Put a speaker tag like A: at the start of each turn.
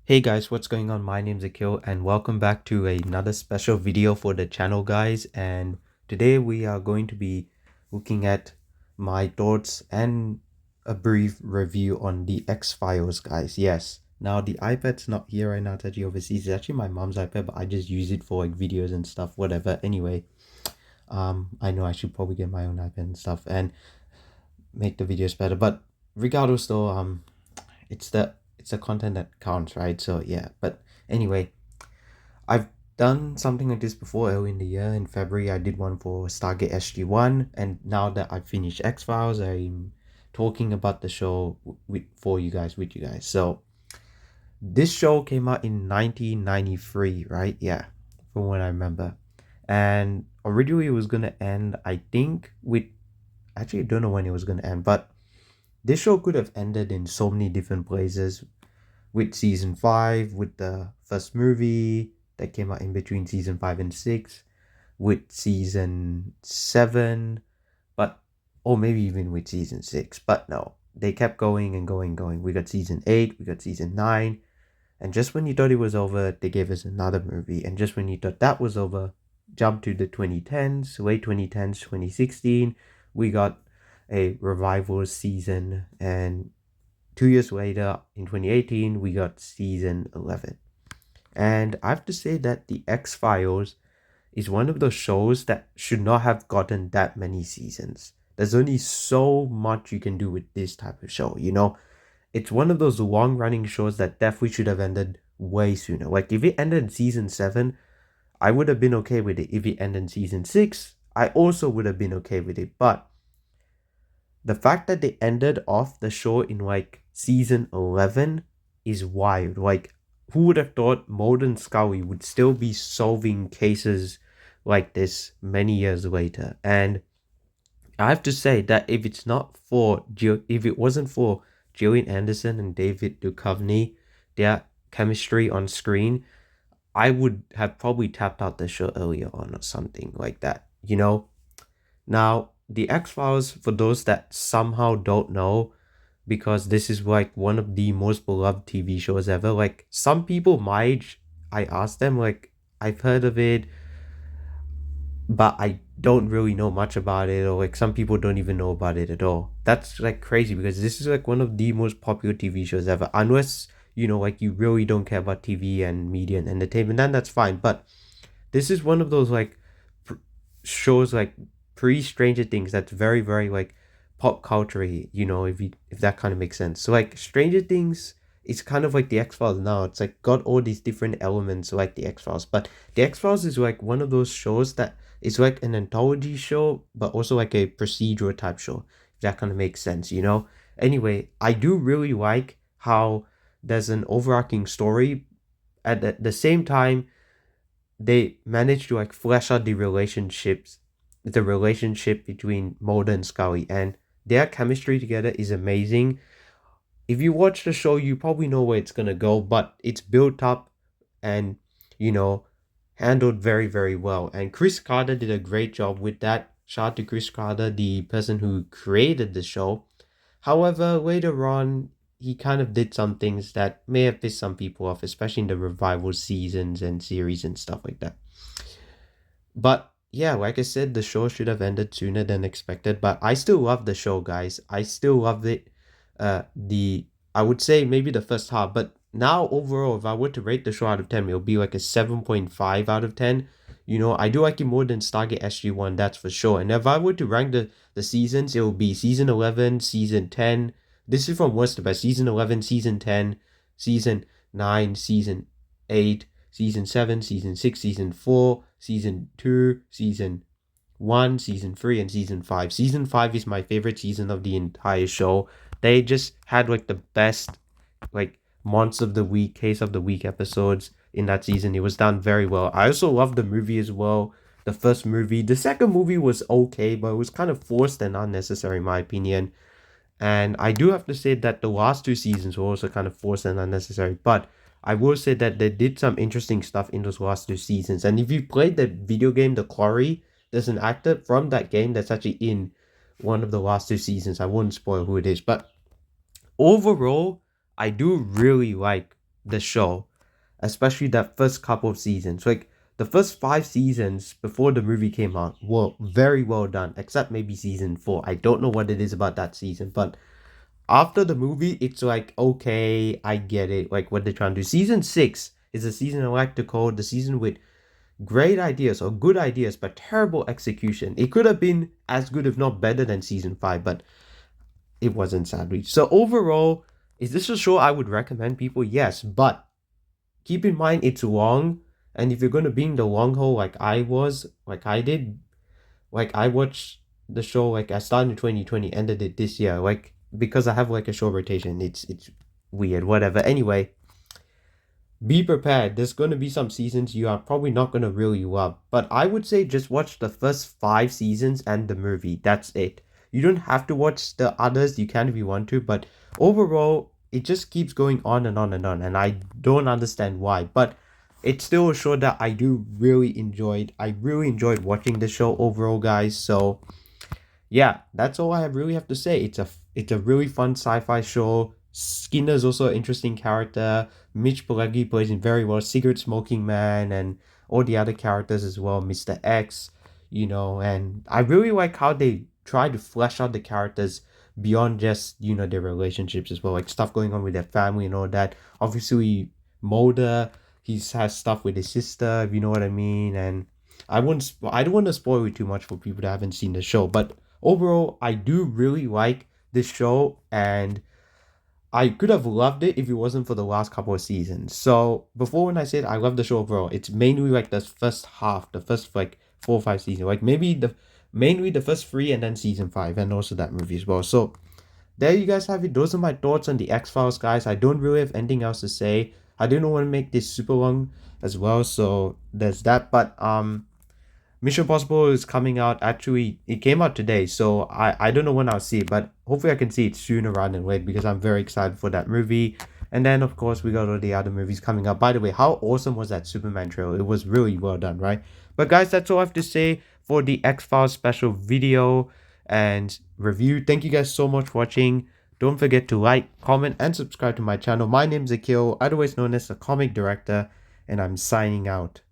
A: Hey guys, what's going on? My name's Akil and welcome back to another special video for the channel guys, and today we are going to be looking at my thoughts and a brief review on the X-Files guys. Yes, now the iPad's not here right now, it's actually overseas. It's actually my mom's iPad, but I just use it for like videos and stuff, whatever. Anyway, I know I should probably get my own iPad and stuff and make the videos better, but regardless though, it's the content that counts, right? So yeah, but anyway, I've done something like this before early in the year. In February I did one for Stargate SG-1, and now that I've finished X-Files, I'm talking about the show with you guys. So this show came out in 1993, right? Yeah, from what I remember. And originally it was gonna end, I think, with actually I don't know when it was gonna end, but this show could have ended in so many different places, with season 5, with the first movie that came out in between season 5 and 6, with season 7, but or maybe even with season 6. But no, they kept going and going and going. We got season 8, we got season 9, and just when you thought it was over, they gave us another movie. And just when you thought that was over, jump to the 2010s, late 2010s, 2016, we got a revival season, and 2 years later, in 2018, we got season 11. And I have to say that The X Files is one of those shows that should not have gotten that many seasons. There's only so much you can do with this type of show, you know? It's one of those long running shows that definitely should have ended way sooner. Like, if it ended in season 7, I would have been okay with it. If it ended in season 6, I also would have been okay with it. But the fact that they ended off the show in like season 11 is wild. Like, who would have thought Mulder and Scully would still be solving cases like this many years later? And I have to say that if it wasn't for Gillian Anderson and David Duchovny, their chemistry on screen, I would have probably tapped out the show earlier on or something like that, you know? Now, The X-Files, for those that somehow don't know, because this is like one of the most beloved TV shows ever, like some people my age, I asked them, like, I've heard of it, but I don't really know much about it, or like some people don't even know about it at all. That's like crazy because this is like one of the most popular TV shows ever. Unless, like you really don't care about TV and media and entertainment, then that's fine. But this is one of those like pr- shows like pre Stranger Things that's very very like pop culture, if that kind of makes sense. So like Stranger Things is kind of like the X Files now. It's like got all these different elements like the X Files, but the X Files is like one of those shows that is like an anthology show, but also like a procedural type show. If that kind of makes sense. Anyway, I do really like how there's an overarching story. At the same time, they managed to like flesh out the relationship between Mulder and Scully, and their chemistry together is amazing. If you watch the show, you probably know where it's gonna go, but it's built up and you know handled very very well. And Chris Carter did a great job with that. Shout out to Chris Carter, the person who created the show. However, later on, he kind of did some things that may have pissed some people off, especially in the revival seasons and series and stuff like that. But yeah, like I said, the show should have ended sooner than expected. But I still love the show, guys. I still loved it. The I would say maybe the first half, but now overall, if I were to rate the show out of 10, it'll be like a 7.5 out of 10. I do like it more than Stargate SG-1, that's for sure. And if I were to rank the seasons, it will be season 11, season 10. This is from worst to best. Season 11, season 10, season 9, season 8, season 7, season 6, season 4, season 2, season 1, season 3, and season 5. Season 5 is my favorite season of the entire show. They just had like the best like months of the week, case of the week episodes in that season. It was done very well. I also love the movie as well. The first movie. The second movie was okay, but it was kind of forced and unnecessary in my opinion. And I do have to say that the last two seasons were also kind of forced and unnecessary. But I will say that they did some interesting stuff in those last two seasons. And if you played the video game, The Quarry, there's an actor from that game that's actually in one of the last two seasons. I won't spoil who it is. But overall, I do really like the show, especially that first couple of seasons. Like the first 5 seasons before the movie came out were very well done, except maybe season 4. I don't know what it is about that season, but after the movie, it's like, okay, I get it, like what they're trying to do. Season 6 is a season I like to call the season with great ideas or good ideas, but terrible execution. It could have been as good, if not better, than season 5, but it wasn't, sadly. So overall, is this a show I would recommend people? Yes, but keep in mind it's long, and if you're gonna be in the long haul like I was, like I did, like I watched the show, like I started in 2020, ended it this year, like because I have like a show rotation. It's weird, whatever. Anyway, be prepared. There's going to be some seasons you are probably not going to really love. But I would say just watch the first 5 seasons and the movie. That's it. You don't have to watch the others. You can if you want to. But overall, it just keeps going on and on and on. And I don't understand why. But it's still a show that I do really enjoyed. I really enjoyed watching the show overall, guys. So yeah, that's all I really have to say. It's a really fun sci-fi show. Skinner's also an interesting character. Mitch Pileggi plays him very well. Cigarette Smoking Man and all the other characters as well. Mr. X, and I really like how they try to flesh out the characters beyond just their relationships as well, like stuff going on with their family and all that. Obviously, Mulder, he has stuff with his sister, if you know what I mean. And I don't want to spoil it too much for people that haven't seen the show, but overall, I do really like this show, and I could have loved it if it wasn't for the last couple of seasons. So before, when I said I love the show overall, it's mainly like the first half, the first like 4 or 5 seasons, like maybe mainly the first 3 and then season 5, and also that movie as well. So there you guys have it. Those are my thoughts on the X-Files, guys. I don't really have anything else to say. I didn't want to make this super long as well, so there's that. But Mission Impossible is coming out. Actually, it came out today, so I don't know when I'll see it, but hopefully I can see it sooner rather than later because I'm very excited for that movie. And then, of course, we got all the other movies coming up. By the way, how awesome was that Superman trailer? It was really well done, right? But guys, that's all I have to say for the X-Files special video and review. Thank you guys so much for watching. Don't forget to like, comment, and subscribe to my channel. My name's Akil, otherwise known as the Comic Director, and I'm signing out.